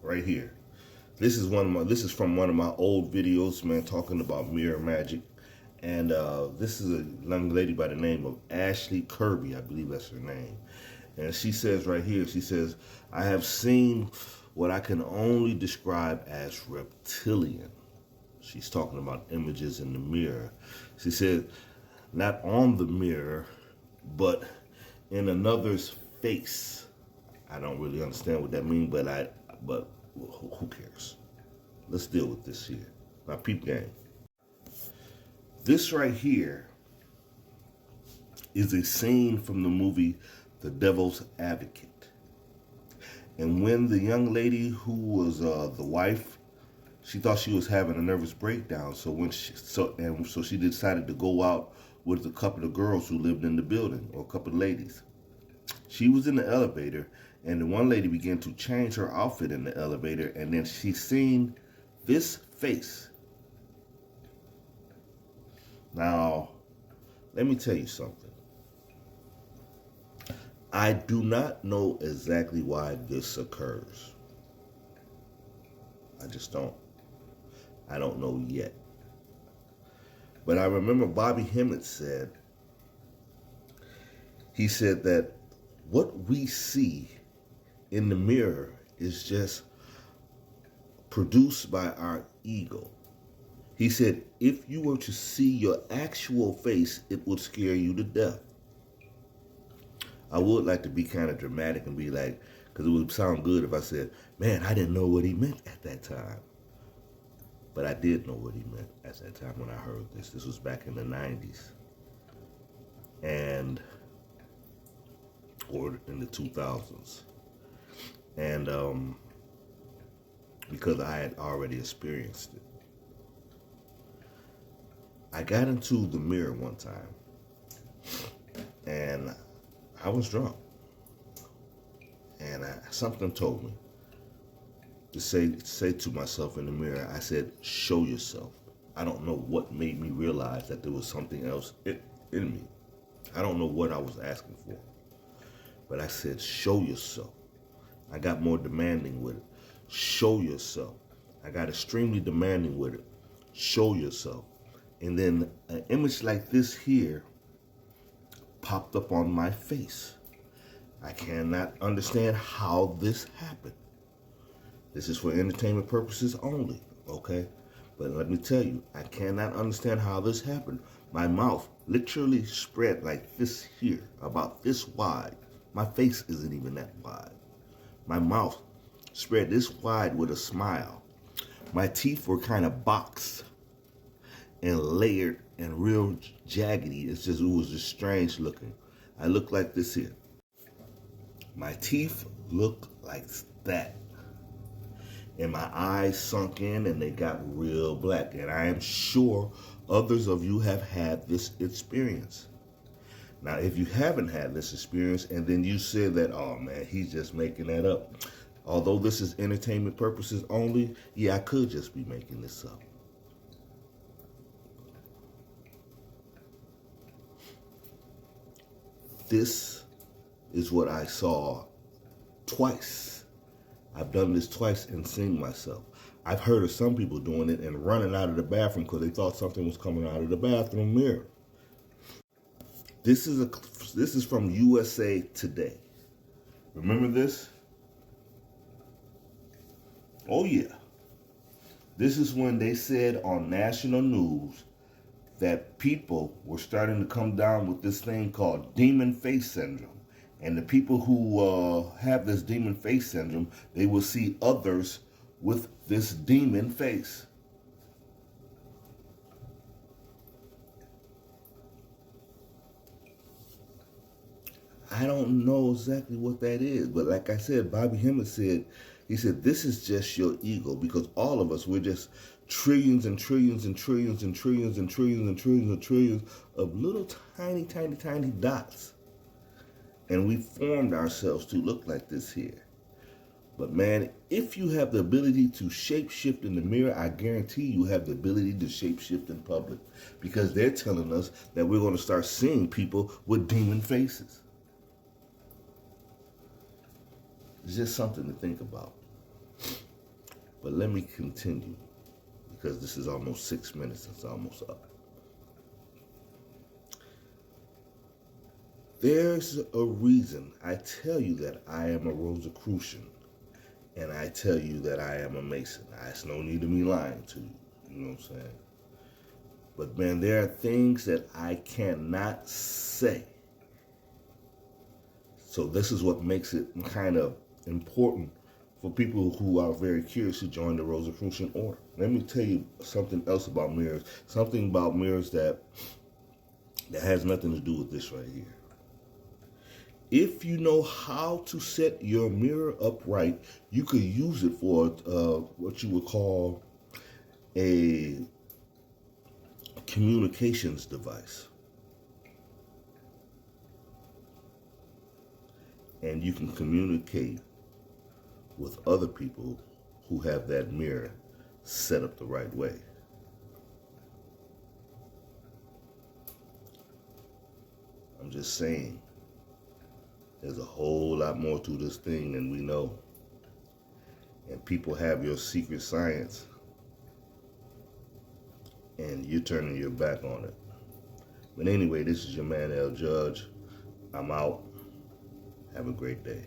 right here. This is from one of my old videos, man, talking about mirror magic. And this is a young lady by the name of Ashley Kirby, I believe that's her name. And she says right here, she says, I have seen what I can only describe as reptilian. She's talking about images in the mirror. She said, not on the mirror, but in another's face. I don't really understand what that means, but who cares? Let's deal with this here. Now, peep game. This right here is a scene from the movie The Devil's Advocate. And when the young lady who was the wife, she thought she was having a nervous breakdown, so she decided to go out with a couple of girls who lived in the building, or a couple of ladies. She was in the elevator, and the one lady began to change her outfit in the elevator, and then she seen this face. Now, let me tell you something. I do not know exactly why this occurs. I just don't. I don't know yet. But I remember Bobby Hemmit said, he said that what we see in the mirror is just produced by our ego. He said, if you were to see your actual face, it would scare you to death. I would like to be kind of dramatic and be like, because it would sound good if I said, man, I didn't know what he meant at that time. But I did know what he meant at that time when I heard this. This was back in the 90s. Or in the 2000s. And because I had already experienced it. I got into the mirror one time, and I was drunk, and something told me to say to myself in the mirror. I said, show yourself. I don't know what made me realize that there was something else in me. I don't know what I was asking for, but I said, show yourself. I got more demanding with it. Show yourself. I got extremely demanding with it. Show yourself. And then an image like this here popped up on my face. I cannot understand how this happened. This is for entertainment purposes only, okay? But let me tell you, I cannot understand how this happened. My mouth literally spread like this here, about this wide. My face isn't even that wide. My mouth spread this wide with a smile. My teeth were kind of boxed and layered and real jaggedy. It was just strange looking. I looked like this here. My teeth looked like that. And my eyes sunk in and they got real black. And I am sure others of you have had this experience. Now, if you haven't had this experience and then you say that, oh man, he's just making that up. Although this is entertainment purposes only, yeah, I could just be making this up. This is what I saw twice. I've done this twice and seen myself. I've heard of some people doing it and running out of the bathroom because they thought something was coming out of the bathroom mirror. This is from USA Today. Remember this? Oh yeah. This is when they said on national news that people were starting to come down with this thing called demon face syndrome. And the people who have this demon face syndrome, they will see others with this demon face. I don't know exactly what that is, but like I said, Bobby Hemmit said, he said, this is just your ego, because all of us, we're just trillions and trillions and trillions and trillions and trillions and trillions and trillions of little tiny, tiny, tiny dots. And we formed ourselves to look like this here. But man, if you have the ability to shape-shift in the mirror, I guarantee you have the ability to shape-shift in public, because they're telling us that we're going to start seeing people with demon faces. It's just something to think about. But let me continue, because this is almost 6 minutes. It's almost up. There's a reason I tell you that I am a Rosicrucian, and I tell you that I am a Mason. There's no need of me lying to you. You know what I'm saying? But man, there are things that I cannot say. So this is what makes it kind of important for people who are very curious to join the Rosicrucian order. Let me tell you something else about mirrors. Something about mirrors that has nothing to do with this right here. If you know how to set your mirror upright, you could use it for what you would call a communications device. And you can communicate with other people who have that mirror set up the right way. I'm just saying, there's a whole lot more to this thing than we know. And people have your secret science, and you're turning your back on it. But anyway, this is your man, L. Judge. I'm out. Have a great day.